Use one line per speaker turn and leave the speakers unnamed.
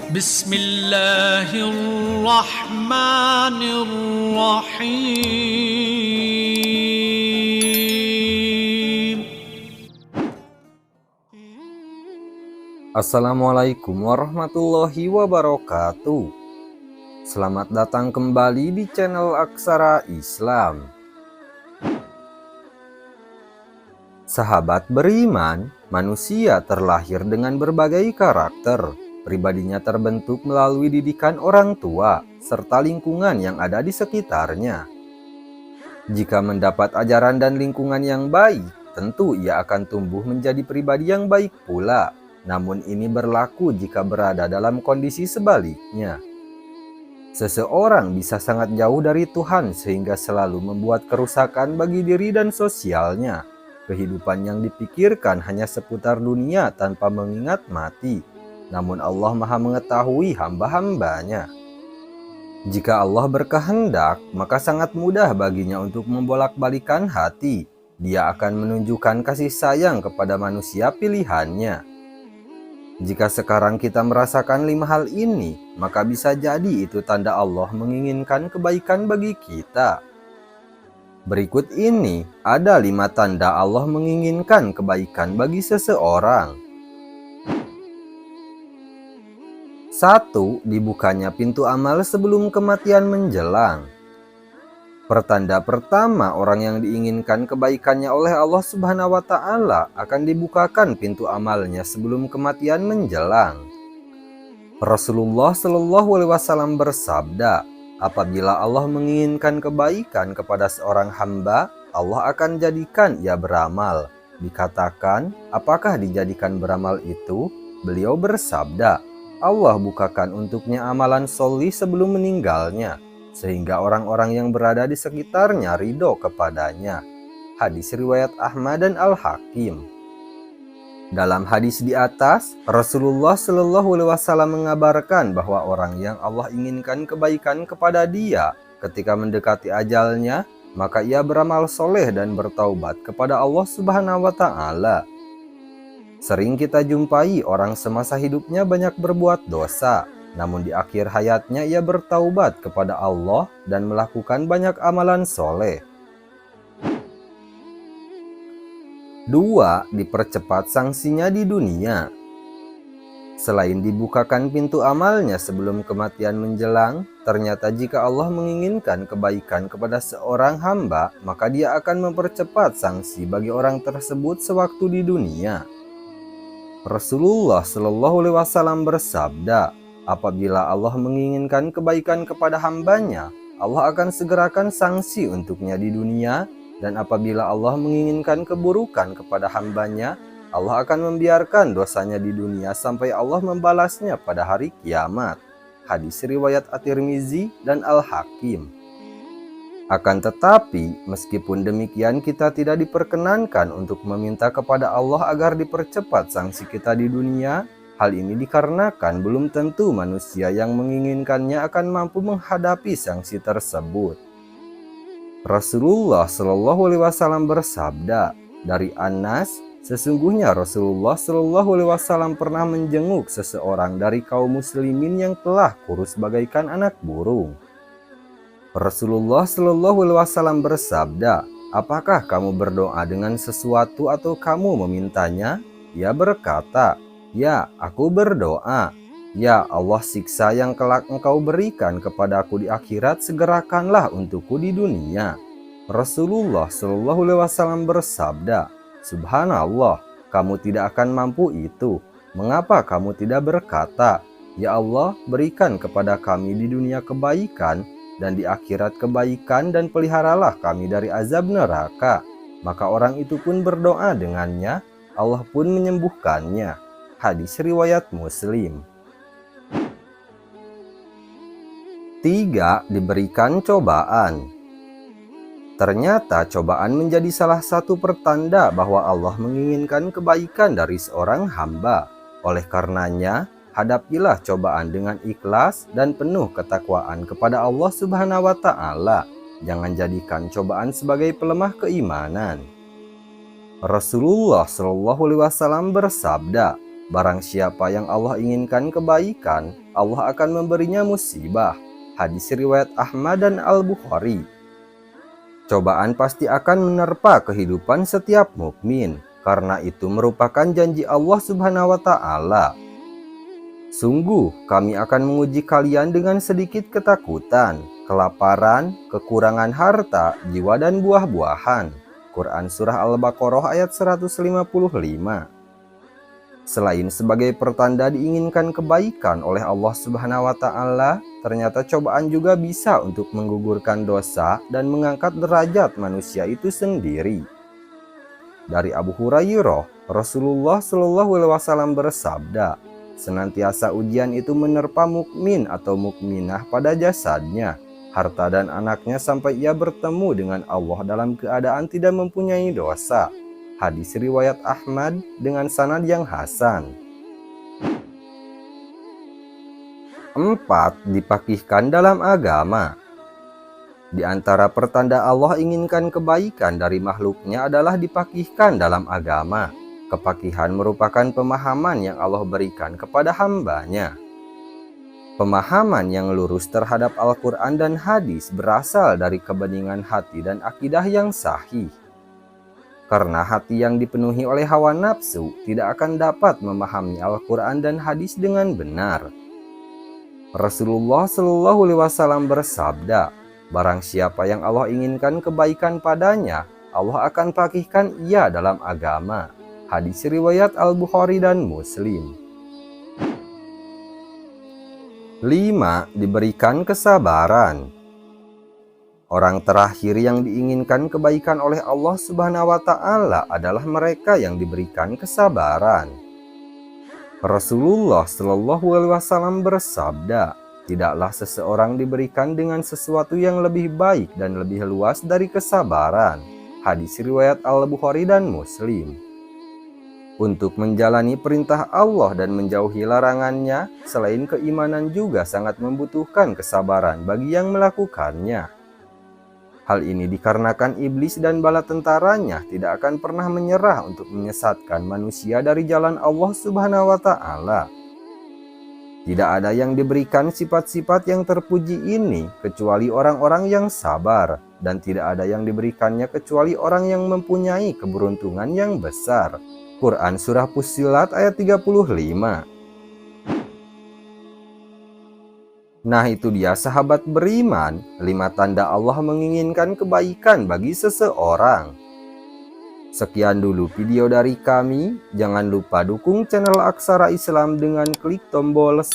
Bismillahirrahmanirrahim.
Assalamualaikum warahmatullahi wabarakatuh. Selamat datang kembali di channel Aksara Islam. Sahabat beriman, manusia terlahir dengan berbagai karakter. Pribadinya terbentuk melalui didikan orang tua serta lingkungan yang ada di sekitarnya. Jika mendapat ajaran dan lingkungan yang baik, tentu ia akan tumbuh menjadi pribadi yang baik pula. Namun ini berlaku jika berada dalam kondisi sebaliknya. Seseorang bisa sangat jauh dari Tuhan sehingga selalu membuat kerusakan bagi diri dan sosialnya. Kehidupan yang dipikirkan hanya seputar dunia tanpa mengingat mati. Namun Allah Maha mengetahui hamba-hambanya. Jika Allah berkehendak, maka sangat mudah baginya untuk membolak-balikan hati. Dia akan menunjukkan kasih sayang kepada manusia pilihannya. Jika sekarang kita merasakan 5 hal ini, maka bisa jadi itu tanda Allah menginginkan kebaikan bagi kita. Berikut ini ada 5 tanda Allah menginginkan kebaikan bagi seseorang. 1. Dibukanya pintu amal sebelum kematian menjelang. Pertanda pertama orang yang diinginkan kebaikannya oleh Allah Subhanahu wa Ta'ala akan dibukakan pintu amalnya sebelum kematian menjelang. Rasulullah Shallallahu Alaihi Wasallam bersabda, apabila Allah menginginkan kebaikan kepada seorang hamba, Allah akan jadikan ia beramal. Dikatakan, apakah dijadikan beramal itu? Beliau bersabda, Allah bukakan untuknya amalan sholih sebelum meninggalnya, sehingga orang-orang yang berada di sekitarnya ridho kepadanya. Hadis riwayat Ahmad dan Al-Hakim. Dalam hadis di atas, Rasulullah Shallallahu Alaihi Wasallam mengabarkan bahwa orang yang Allah inginkan kebaikan kepada dia ketika mendekati ajalnya, maka ia beramal soleh dan bertaubat kepada Allah Subhanahu wa Ta'ala. Sering kita jumpai orang semasa hidupnya banyak berbuat dosa, namun di akhir hayatnya ia bertaubat kepada Allah dan melakukan banyak amalan soleh. 2. Dipercepat sanksinya di dunia. Selain dibukakan pintu amalnya sebelum kematian menjelang, ternyata jika Allah menginginkan kebaikan kepada seorang hamba, maka dia akan mempercepat sanksi bagi orang tersebut sewaktu di dunia. Rasulullah Shallallahu Alaihi Wasallam bersabda, apabila Allah menginginkan kebaikan kepada hambanya, Allah akan segerakan sanksi untuknya di dunia, dan apabila Allah menginginkan keburukan kepada hambanya, Allah akan membiarkan dosanya di dunia sampai Allah membalasnya pada hari kiamat. Hadis riwayat At-Tirmizi dan Al-Hakim. Akan tetapi, meskipun demikian kita tidak diperkenankan untuk meminta kepada Allah agar dipercepat sanksi kita di dunia. Hal ini dikarenakan belum tentu manusia yang menginginkannya akan mampu menghadapi sanksi tersebut. Rasulullah Shallallahu Alaihi Wasallam bersabda, dari Anas, sesungguhnya Rasulullah Shallallahu Alaihi Wasallam pernah menjenguk seseorang dari kaum muslimin yang telah kurus bagaikan anak burung. Rasulullah Shallallahu Alaihi Wasallam bersabda, apakah kamu berdoa dengan sesuatu atau kamu memintanya? Ia berkata, ya, aku berdoa. Ya Allah, siksa yang kelak engkau berikan kepadaku di akhirat segerakanlah untukku di dunia. Rasulullah Shallallahu Alaihi Wasallam bersabda, subhanallah, kamu tidak akan mampu itu. Mengapa kamu tidak berkata, ya Allah, berikan kepada kami di dunia kebaikan dan di akhirat kebaikan, dan peliharalah kami dari azab neraka. Maka orang itu pun berdoa dengannya, Allah pun menyembuhkannya. Hadis riwayat Muslim. 3. Diberikan cobaan. Ternyata cobaan menjadi salah satu pertanda bahwa Allah menginginkan kebaikan dari seorang hamba. Oleh karenanya, hadapilah cobaan dengan ikhlas dan penuh ketakwaan kepada Allah Subhanahu wa Ta'ala. Jangan jadikan cobaan sebagai pelemah keimanan. Rasulullah Shallallahu Alaihi Wasallam bersabda, barang siapa yang Allah inginkan kebaikan, Allah akan memberinya musibah. Hadis riwayat Ahmad dan Al-Bukhari. Cobaan pasti akan menerpa kehidupan setiap mukmin, karena itu merupakan janji Allah Subhanahu wa Ta'ala. Sungguh, kami akan menguji kalian dengan sedikit ketakutan, kelaparan, kekurangan harta, jiwa, dan buah-buahan. Quran Surah Al-Baqarah ayat 155. Selain sebagai pertanda diinginkan kebaikan oleh Allah Subhanahu wa Ta'ala, ternyata cobaan juga bisa untuk menggugurkan dosa dan mengangkat derajat manusia itu sendiri. Dari Abu Hurairah, Rasulullah Shallallahu Alaihi Wasallam bersabda, senantiasa ujian itu menerpa mukmin atau mukminah pada jasadnya, harta dan anaknya sampai ia bertemu dengan Allah dalam keadaan tidak mempunyai dosa. Hadis riwayat Ahmad dengan sanad yang hasan. 4. Dipakihkan dalam agama. Di antara pertanda Allah inginkan kebaikan dari makhluknya adalah dipakihkan dalam agama. Kepakihan merupakan pemahaman yang Allah berikan kepada hambanya. Pemahaman yang lurus terhadap Al-Quran dan hadis berasal dari kebeningan hati dan akidah yang sahih. Karena hati yang dipenuhi oleh hawa nafsu tidak akan dapat memahami Al-Quran dan hadis dengan benar. Rasulullah Shallallahu Alaihi Wasallam bersabda, barang siapa yang Allah inginkan kebaikan padanya, Allah akan pakihkan ia dalam agama. Hadis riwayat Al-Bukhari dan Muslim. 5. Diberikan kesabaran. Orang terakhir yang diinginkan kebaikan oleh Allah Subhanahu wa Ta'ala adalah mereka yang diberikan kesabaran. Rasulullah Shallallahu Alaihi Wasallam bersabda, tidaklah seseorang diberikan dengan sesuatu yang lebih baik dan lebih luas dari kesabaran. Hadis riwayat Al-Bukhari dan Muslim. Untuk menjalani perintah Allah dan menjauhi larangannya, selain keimanan juga sangat membutuhkan kesabaran bagi yang melakukannya. Hal ini dikarenakan iblis dan bala tentaranya tidak akan pernah menyerah untuk menyesatkan manusia dari jalan Allah Subhanahu wa Ta'ala. Tidak ada yang diberikan sifat-sifat yang terpuji ini kecuali orang-orang yang sabar, dan tidak ada yang diberikannya kecuali orang yang mempunyai keberuntungan yang besar. Quran Surah Fussilat ayat 35. Nah, itu dia sahabat beriman, 5 tanda Allah menginginkan kebaikan bagi seseorang. Sekian dulu video dari kami. Jangan lupa dukung channel Aksara Islam dengan klik tombol